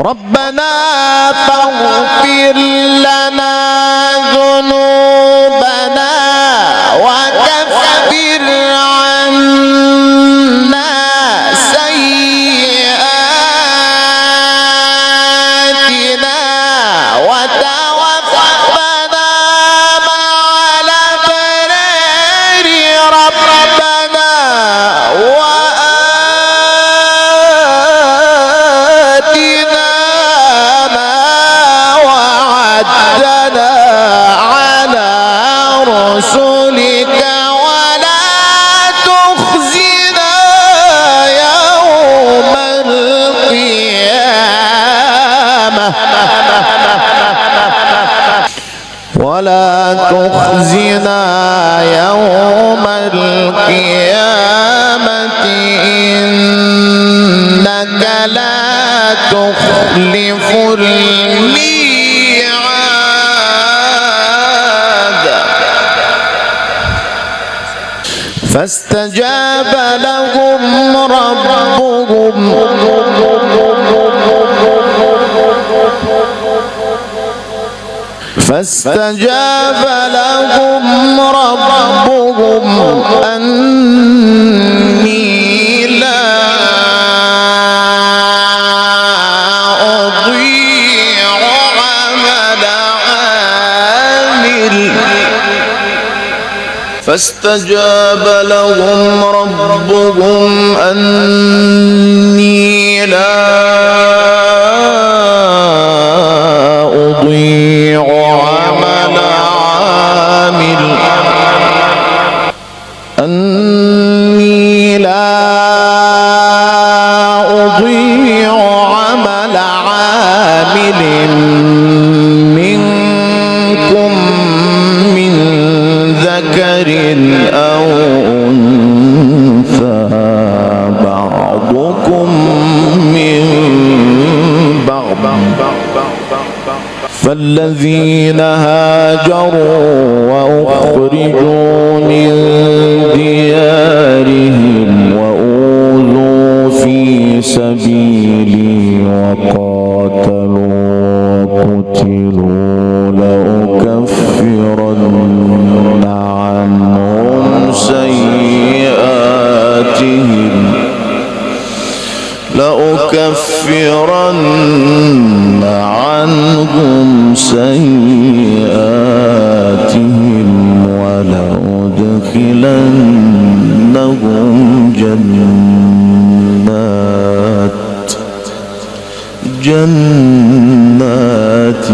ربنا فاغفر لنا ذنوبنا وكفر عنا سيئاتنا وتوفنا مع الأبرار ربنا وآتنا ما وعدتنا على رسلك ولا تخزنا يوم القيامة ولا تخزنا يوم القيامة إنك لا تخلف الميعاد فاستجاب لهم ربهم أني لا أضيع عمل عامل فاستجاب لهم ربهم أني لا أضيع عمل عامل أني لا أضيع عمل عامل منكم من ذكر أو أنثى بعضكم من بعض فالذين هاجروا وأخرجوا من ديارهم وأوذوا في سبيلي وقاتلوا وقتلوا لأكفرن عنهم سيئاتهم ولأدخلنهم جنات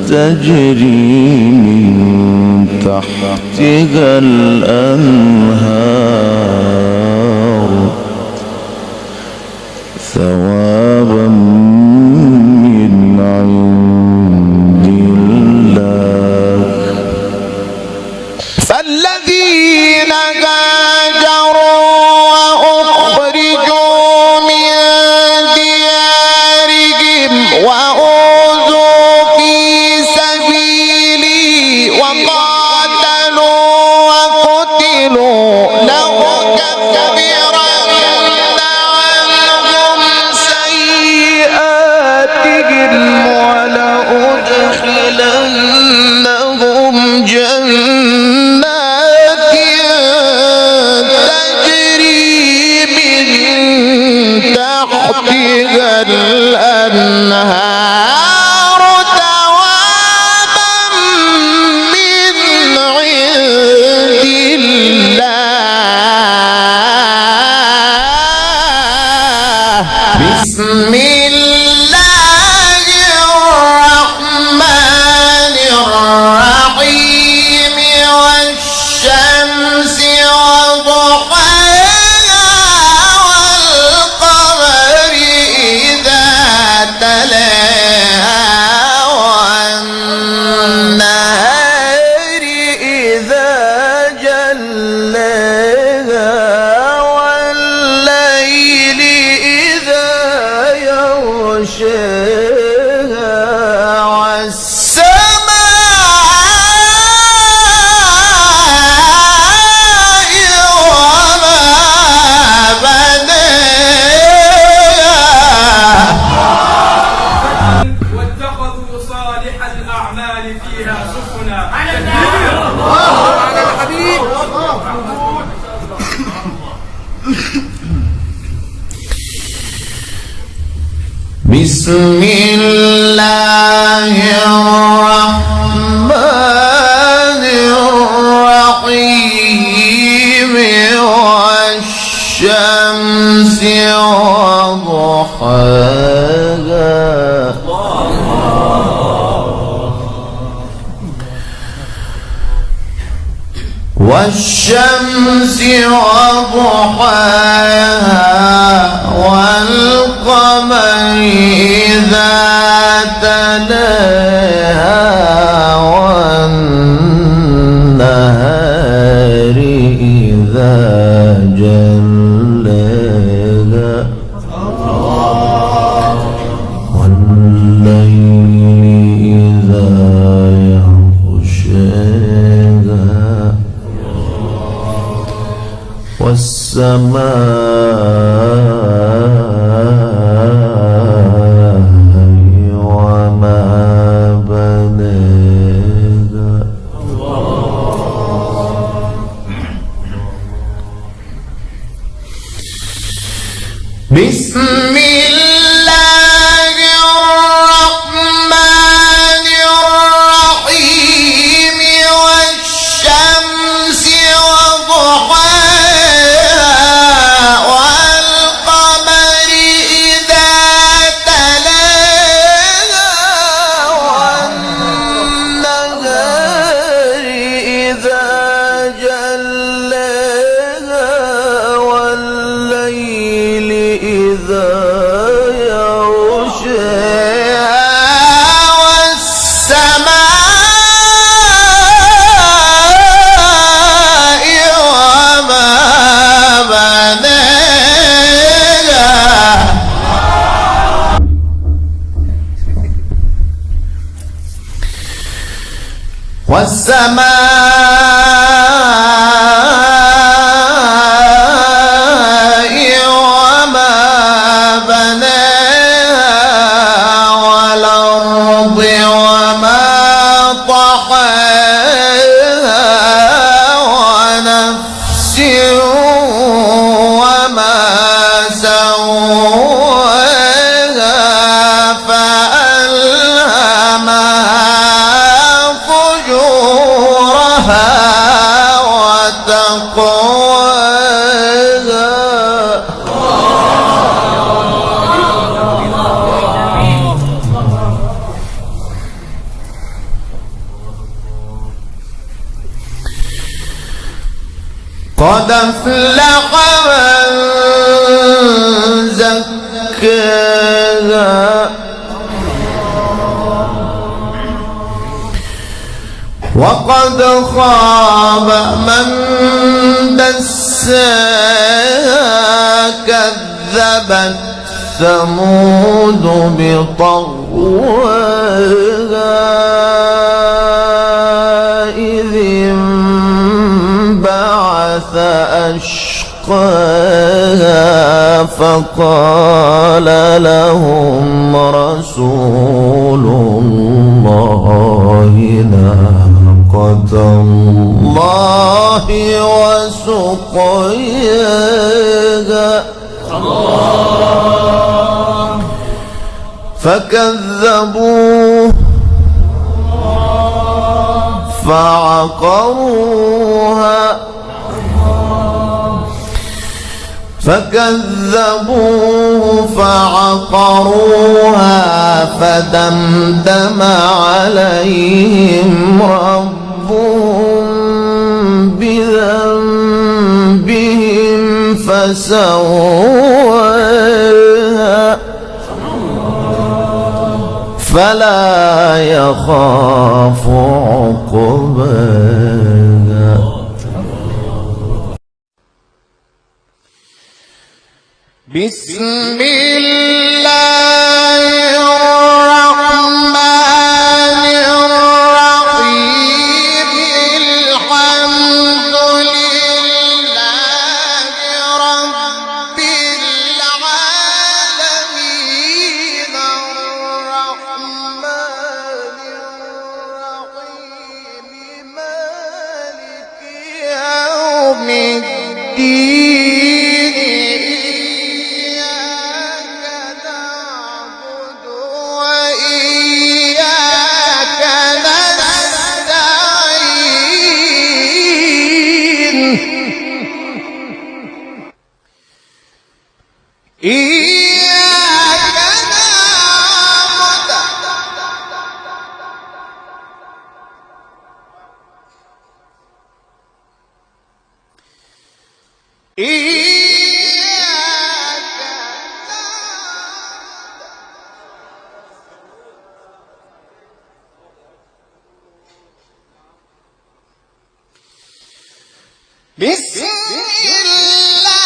تجري من تحتها الأنهار ثوابا من عند الله فالذين هاجروا وأخرجوا من ديارهم وأوذوا في سبيلي وقاتلوا وقتلوا لأكفرن عنهم سيئاتهم ولأدخلنهم جنات تجري من تحتها الأنهار ثوابا من عند الله بسم الله الرحمن الرحيم والشمس وضحاها والقمر إذا تلاها والنهار إذا جلاها والليل إذا يغشاها والسماء وما بناها بسم الله الرحمن الرحيم والشمس وضحاها والشمس وضحاها والقمر إذا تلاها والنهار إذا جلاها والليل إذا يغشاها والسماء وما بناها بسم الله الرحمن الرحيم والشمس وضحاها والقمر إذا تلاها والنهار إذا جلاها والليل إذا يغشاها والسماء وما بناها والسماء وما بناها والأرض وما طحاها ونفس وما سواها فألهمها فجورها وتقواها قد أفلح من زكاها وقد خاب من دساها كذبت ثمود بطغواها إذ انبعث أشقاها فقال لهم رسول الله ناقة الله وسقياها فكذبوه فعقروها فدمدم عليهم ربهم بذنبهم فسواها فلا يخاف عقباها بسم الله الرحمن الرحيم الحمد لله رب العالمين الرحمن الرحيم مالك يوم الدين بسم الله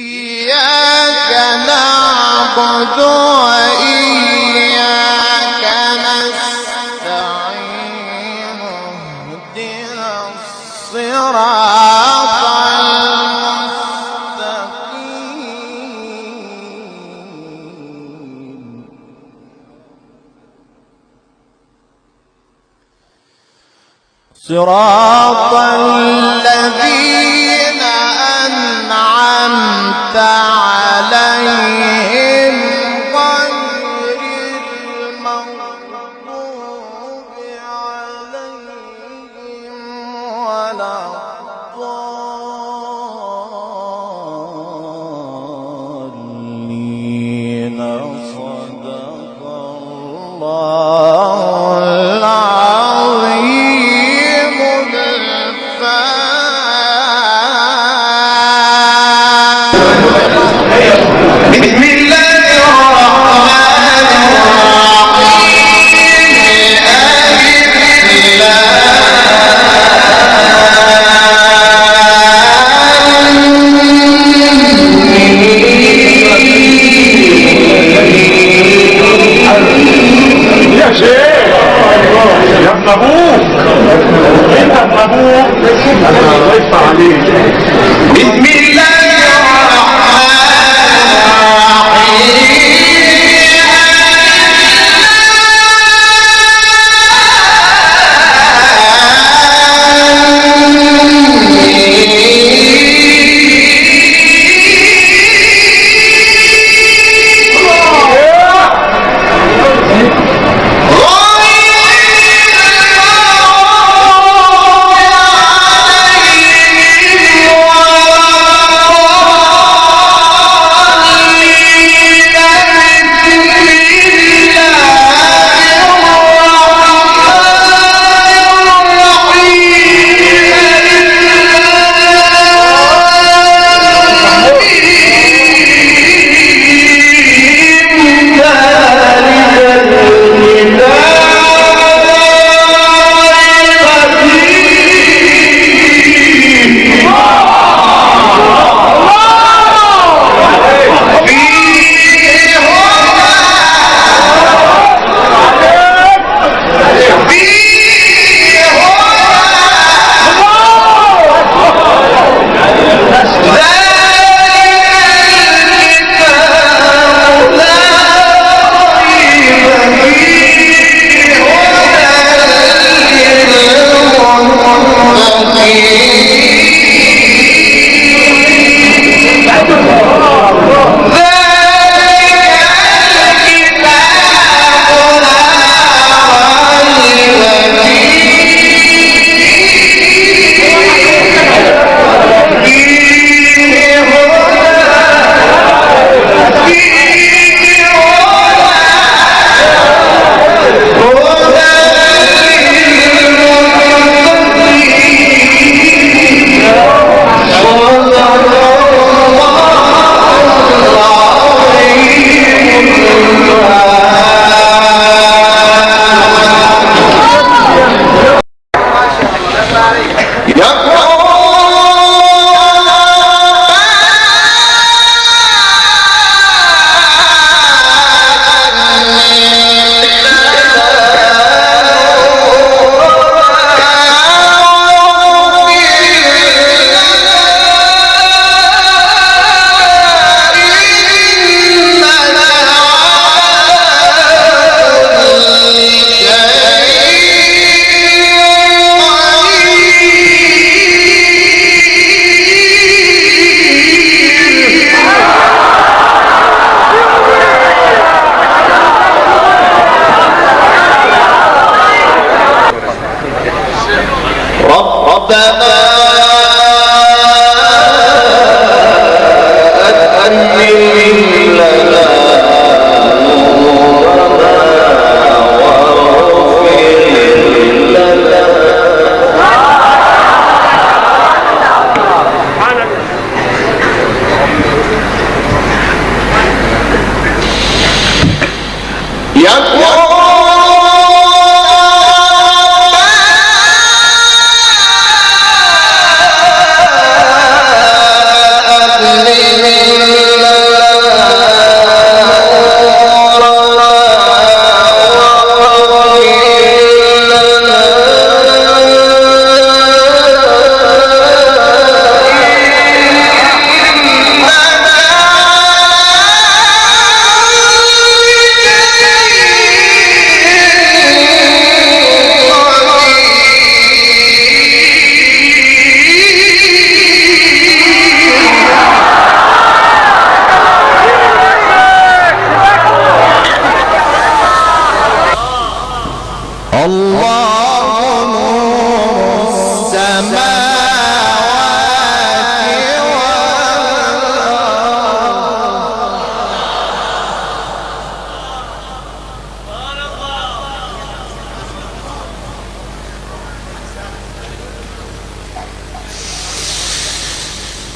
إياك نعبد وإياك نستعين اهدنا الصراط المستقيم صراط الذين أنعمت عليهم غير المغضوب عليهم ولا الضالين صدق الله العظيم بسم الله الرحمن يا شيخ يا ابن ابوك انت ابن ابوك الله يفتح عليك بسم الله الرحمن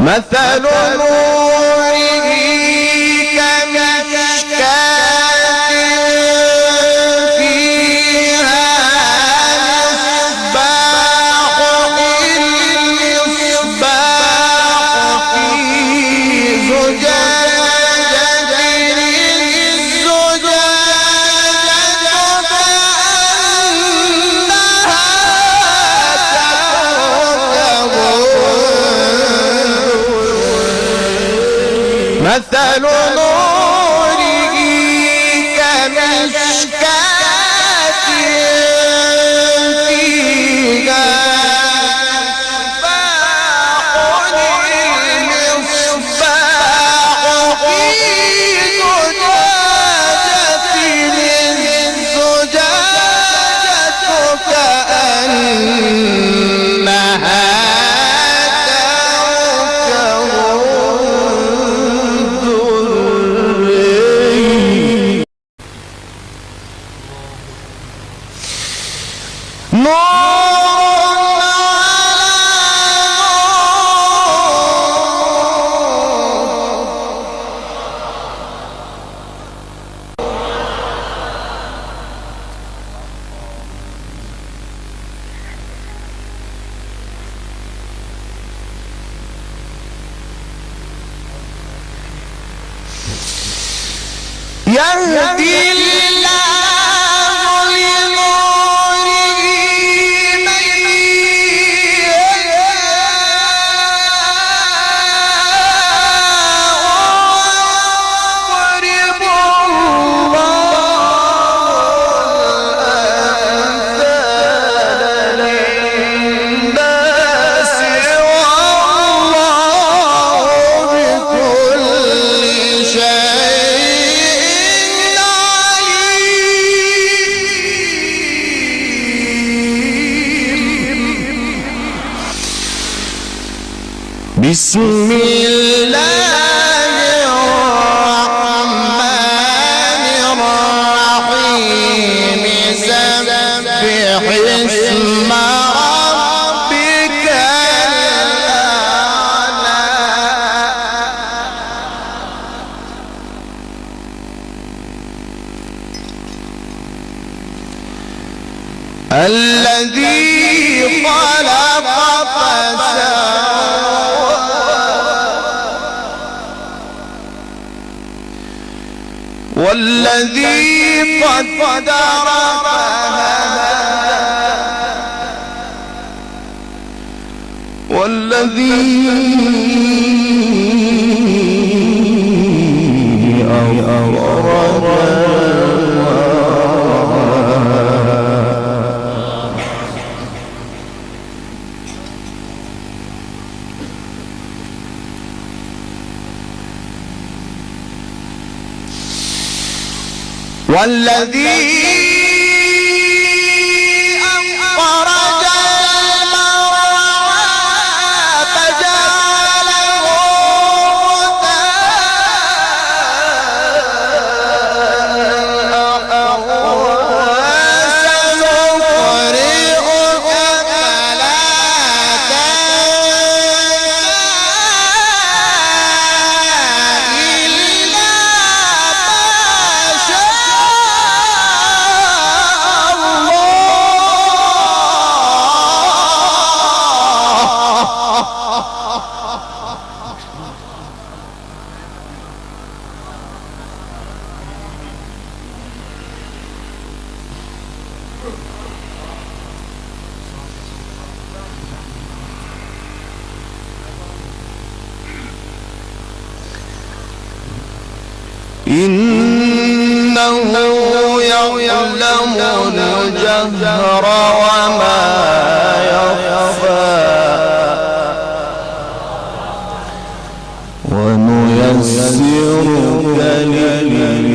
مثل نوره كمشكاة فيها مصباح المصباح في زجاجة الزجاجة مثل نوره كمشكاة فيها مصباح المصباح في زجاجة الزجاجة كأنها يهدي الله لنوره من يشاء ويضرب الله للناس والله بكل شيء بسم الله الرحمن الرحيم سبح اسم ربك الأعلى الذي خلق فسوى والذي قدر فهدى والذي أخرج والذي أخرج المرعى إنه يعلم الجهر وما يخفى ونيسرك لليسرى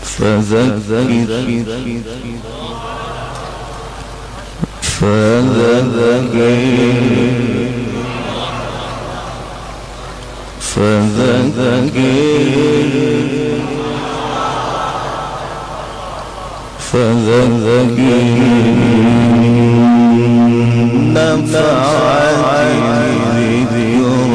فذكر فذكر نفعت الذكرى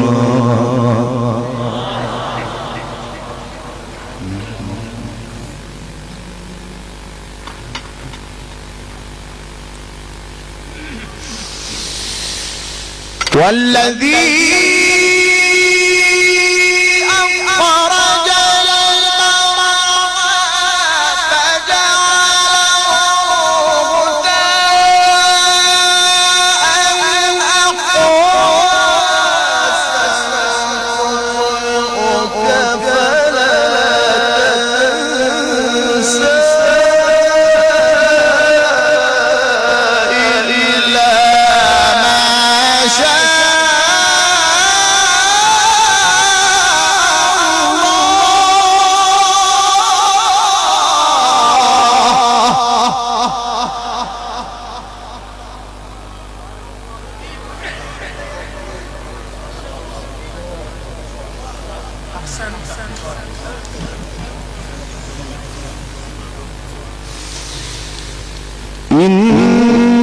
والذي أخرج المرعى فجعله غثاء أحوى فلا تنسى إلا ما شاء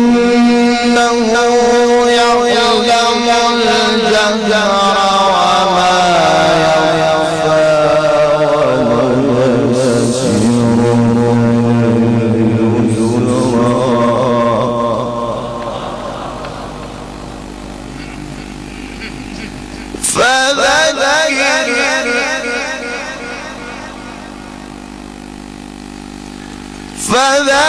إنه يعلم الجهر وما يخفى فذكر نفعت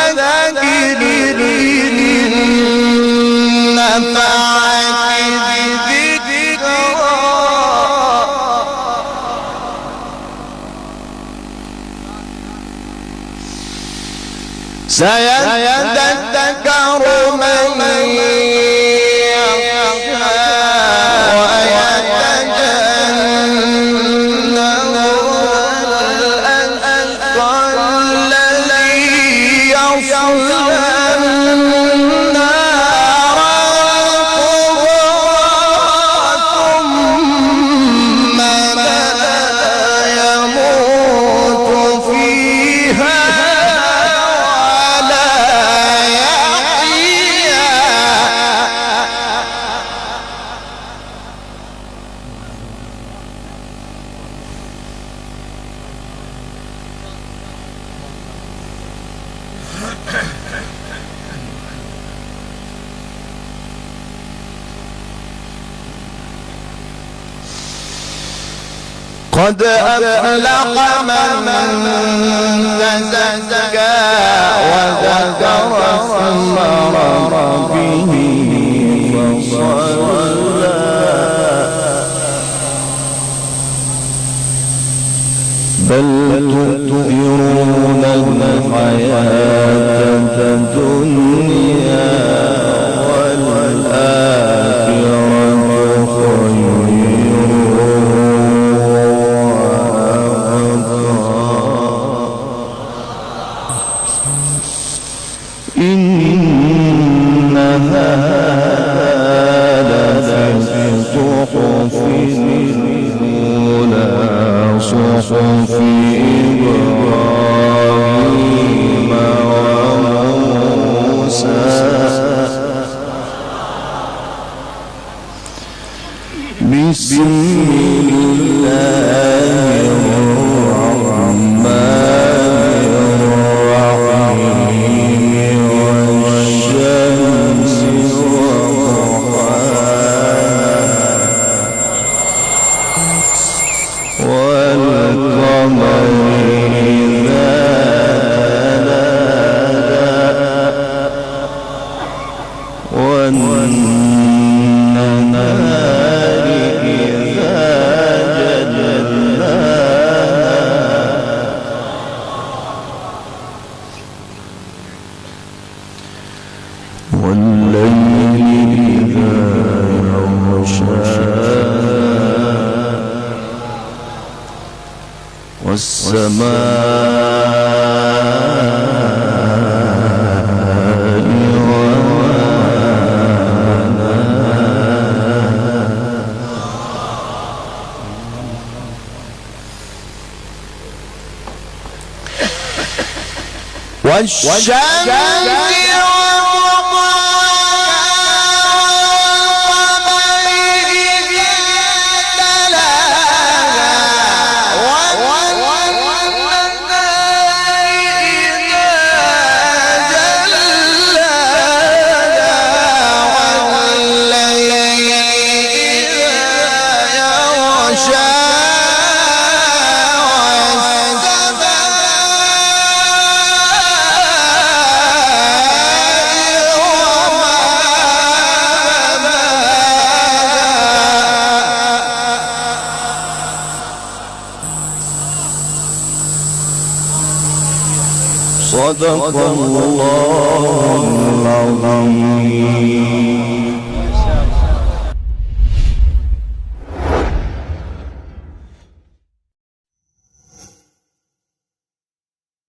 الذكرى سيذكر من يخشى ويتجنبها الأشقى الذي يصلى النار الكبرى ثم لا يموت فيها ولا يحيا قد أفلح من تزكى وذكر اسم ربه فصلى بل تؤثرون الحياة الدنيا والآخرة خير إن هذا لفي الصحف الأولى صحف إبراهيم وموسى بسم الله الرحمن الرحيم والشمس وضحاها صدق الله العظيم.